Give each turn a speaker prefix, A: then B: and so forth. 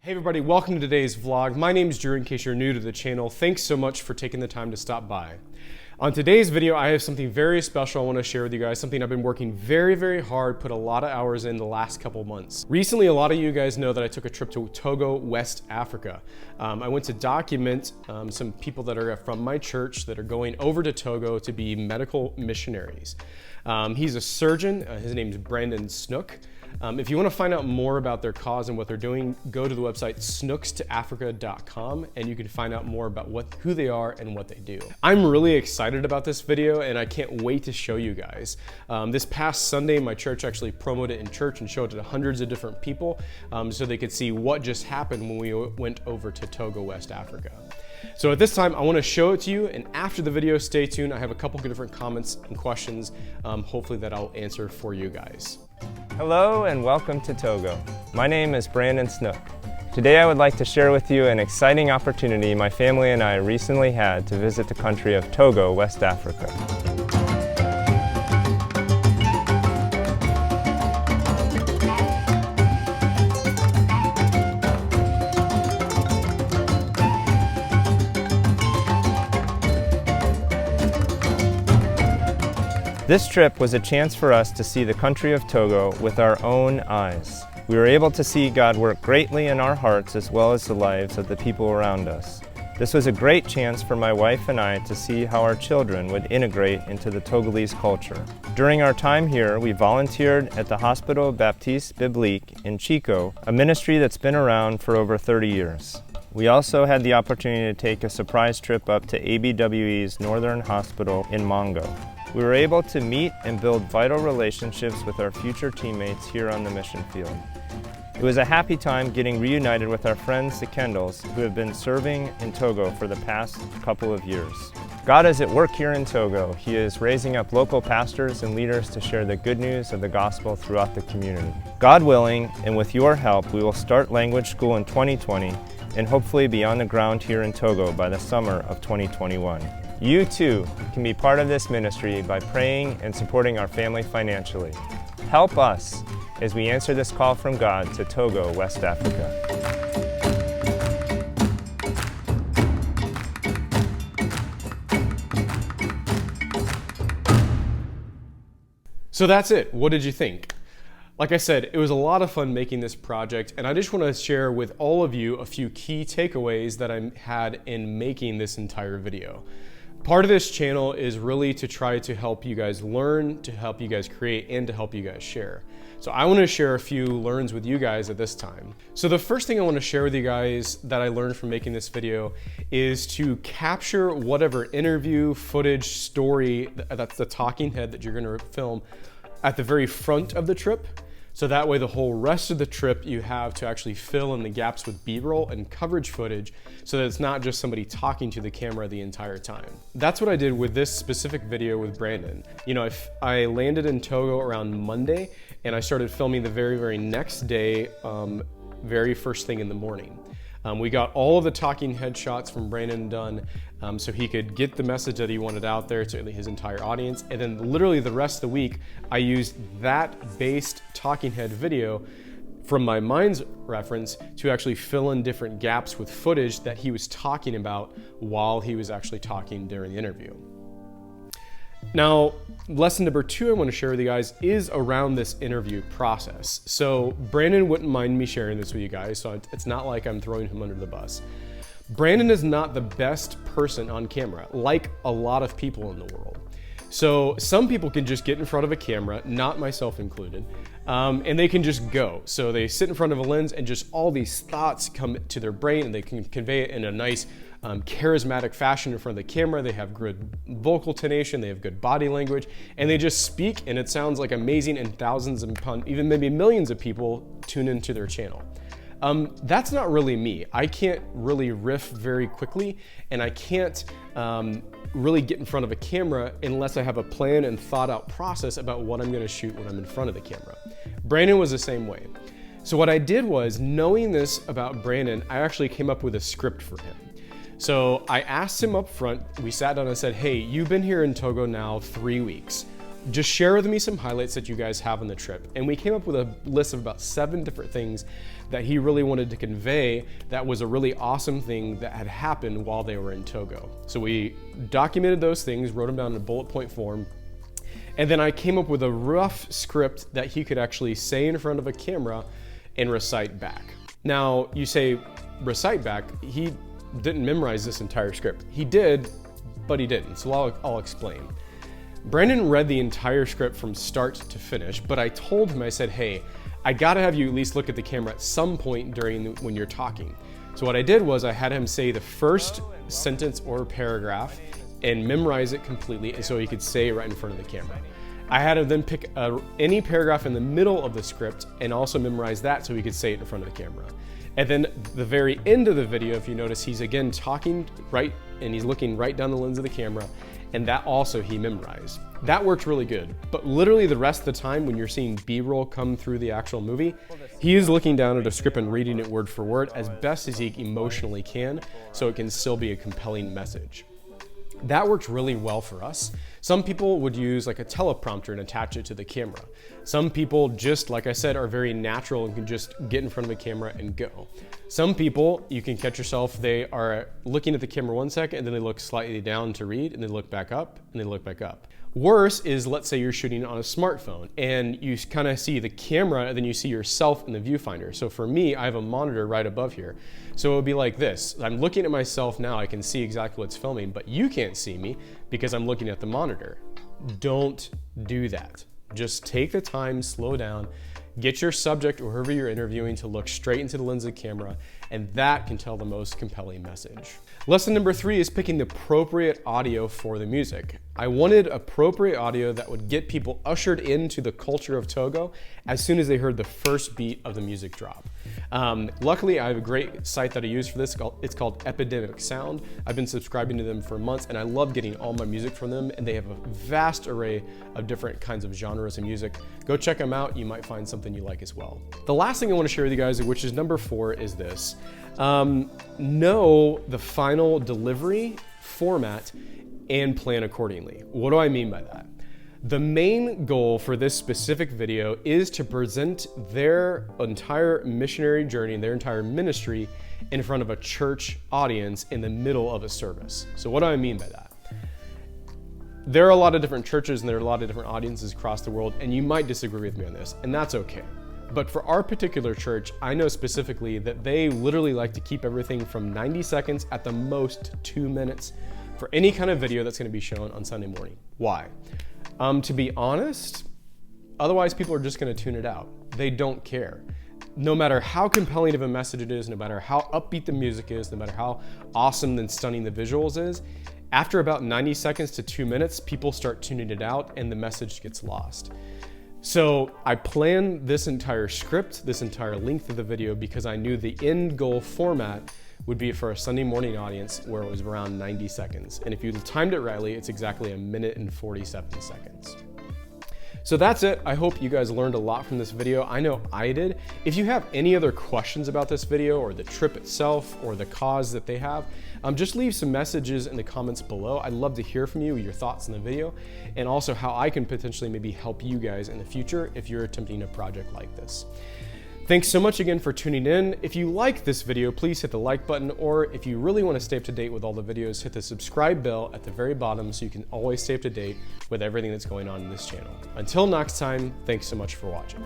A: Hey everybody, welcome to today's vlog. My name is Drew, in case you're new to the channel. Thanks so much for taking the time to stop by. On today's video, I have something very special I want to share with you guys, something I've been working very hard, put a lot of hours in the last couple months. Recently, a lot of you guys know that I took a trip to Togo, West Africa. I went to document some people that are from my church that are going over to Togo to be medical missionaries. He's a surgeon, his name is Snook. If you want to find out more about their cause and what they're doing, go to the website snookstoafrica.com and you can find out more about who they are and what they do. I'm really excited about this video and I can't wait to show you guys. This past Sunday, my church actually promoted it in church and showed it to hundreds of different people so they could see what just happened when we went over to Togo, West Africa. So at this time, I want to show it to you, and after the video, stay tuned. I have a couple of different comments and questions, hopefully that I'll answer for you guys.
B: Hello and welcome to Togo. My name is Snook. Today I would like to share with you an exciting opportunity my family and I recently had to visit the country of Togo, West Africa. This trip was a chance for us to see the country of Togo with our own eyes. We were able to see God work greatly in our hearts as well as the lives of the people around us. This was a great chance for my wife and I to see how our children would integrate into the Togolese culture. During our time here, we volunteered at the Hospital Baptiste Biblique in Chico, a ministry that's been around for over 30 years. We also had the opportunity to take a surprise trip up to ABWE's Northern Hospital in Mongo. We were able to meet and build vital relationships with our future teammates here on the mission field. It was a happy time getting reunited with our friends, the Kendalls, who have been serving in Togo for the past couple of years. God is at work here in Togo. He is raising up local pastors and leaders to share the good news of the gospel throughout the community. God willing, and with your help, we will start language school in 2020 and hopefully be on the ground here in Togo by the summer of 2021. You too can be part of this ministry by praying and supporting our family financially. Help us as we answer this call from God to Togo, West Africa.
A: So that's it. What did you think? Like I said, it was a lot of fun making this project, and I just want to share with all of you a few key takeaways that I had in making this entire video. Part of this channel is really to try to help you guys learn, to help you guys create, and to help you guys share. So I want to share a few learns with you guys at this time. So the first thing I want to share with you guys that I learned from making this video is to capture whatever interview, footage, story, that's the talking head that you're going to film at the very front of the trip. So that way the whole rest of the trip you have to actually fill in the gaps with B-roll and coverage footage so that it's not just somebody talking to the camera the entire time. That's what I did with this specific video with Brandon. You know, I landed in Togo around Monday and I started filming the very next day, very first thing in the morning. We got all of the talking head shots from Brandon done so he could get the message that he wanted out there to his entire audience. And then literally the rest of the week, I used that based talking head video from my mind's reference to actually fill in different gaps with footage that he was talking about while he was actually talking during the interview. Now, lesson number 2 I want to share with you guys is around this interview process. So Brandon wouldn't mind me sharing this with you guys, so it's not like I'm throwing him under the bus. Brandon is not the best person on camera, like a lot of people in the world. So some people can just get in front of a camera, not myself included, and they can just go. So they sit in front of a lens and just all these thoughts come to their brain and they can convey it in a nice charismatic fashion in front of the camera. They have good vocal tonation, they have good body language, and they just speak and it sounds like amazing, and thousands and even maybe millions of people tune into their channel. That's not really me. I can't really riff very quickly, and I can't really get in front of a camera unless I have a plan and thought out process about what I'm gonna shoot when I'm in front of the camera. Brandon was the same way. So what I did was, knowing this about Brandon, I actually came up with a script for him. So I asked him up front, we sat down and said, hey, you've been here in Togo now 3 weeks. just share with me some highlights that you guys have on the trip. And we came up with a list of about 7 different things that he really wanted to convey that was a really awesome thing that had happened while they were in Togo. So we documented those things, wrote them down in a bullet point form, and then I came up with a rough script that he could actually say in front of a camera and recite back. Now, you say recite back, he didn't memorize this entire script. He did, but he didn't, so I'll explain. Brandon read the entire script from start to finish, but I told him, I said, hey, I gotta have you at least look at the camera at some point when you're talking. So what I did was I had him say the first sentence or paragraph and memorize it completely, and so he could say it right in front of the camera. I had him then pick any paragraph in the middle of the script and also memorize that so he could say it in front of the camera. And then the very end of the video, if you notice, he's again talking right, and he's looking right down the lens of the camera, and that also he memorized. That worked really good, but literally the rest of the time when you're seeing B-roll come through the actual movie, he is looking down at a script and reading it word for word as best as he emotionally can, so it can still be a compelling message. That worked really well for us. Some people would use like a teleprompter and attach it to the camera. Some people just, like I said, are very natural and can just get in front of a camera and go. Some people, you can catch yourself, they are looking at the camera 1 second and then they look slightly down to read and then look back up and then look back up. Worse is, let's say you're shooting on a smartphone and you kind of see the camera and then you see yourself in the viewfinder. So for me, I have a monitor right above here. So it would be like this. I'm looking at myself now, I can see exactly what's filming, but you can't see me because I'm looking at the monitor. Don't do that. Just take the time, slow down, get your subject or whoever you're interviewing to look straight into the lens of the camera, and that can tell the most compelling message. Lesson number 3 is picking the appropriate audio for the music. I wanted appropriate audio that would get people ushered into the culture of Togo as soon as they heard the first beat of the music drop. Luckily, I have a great site that I use for this. It's called Epidemic Sound. I've been subscribing to them for months, and I love getting all my music from them, and they have a vast array of different kinds of genres of music. Go check them out. You might find something you like as well. The last thing I want to share with you guys, which is number 4, is this. Know the final delivery format and plan accordingly. What do I mean by that? The main goal for this specific video is to present their entire missionary journey, their entire ministry in front of a church audience in the middle of a service. So what do I mean by that? There are a lot of different churches and there are a lot of different audiences across the world, and you might disagree with me on this, and that's okay. But for our particular church, I know specifically that they literally like to keep everything from 90 seconds at the most 2 minutes for any kind of video that's going to be shown on Sunday morning. Why? To be honest, otherwise people are just going to tune it out. They don't care. No matter how compelling of a message it is, no matter how upbeat the music is, no matter how awesome and stunning the visuals is, after about 90 seconds to 2 minutes, people start tuning it out and the message gets lost. So I planned this entire script, this entire length of the video, because I knew the end goal format would be for a Sunday morning audience where it was around 90 seconds. And if you timed it rightly, it's exactly 1 minute and 47 seconds. So that's it. I hope you guys learned a lot from this video. I know I did. If you have any other questions about this video or the trip itself or the cause that they have, just leave some messages in the comments below. I'd love to hear from you, your thoughts on the video, and also how I can potentially maybe help you guys in the future if you're attempting a project like this. Thanks so much again for tuning in. If you like this video, please hit the like button, or if you really want to stay up to date with all the videos, hit the subscribe bell at the very bottom so you can always stay up to date with everything that's going on in this channel. Until next time, thanks so much for watching.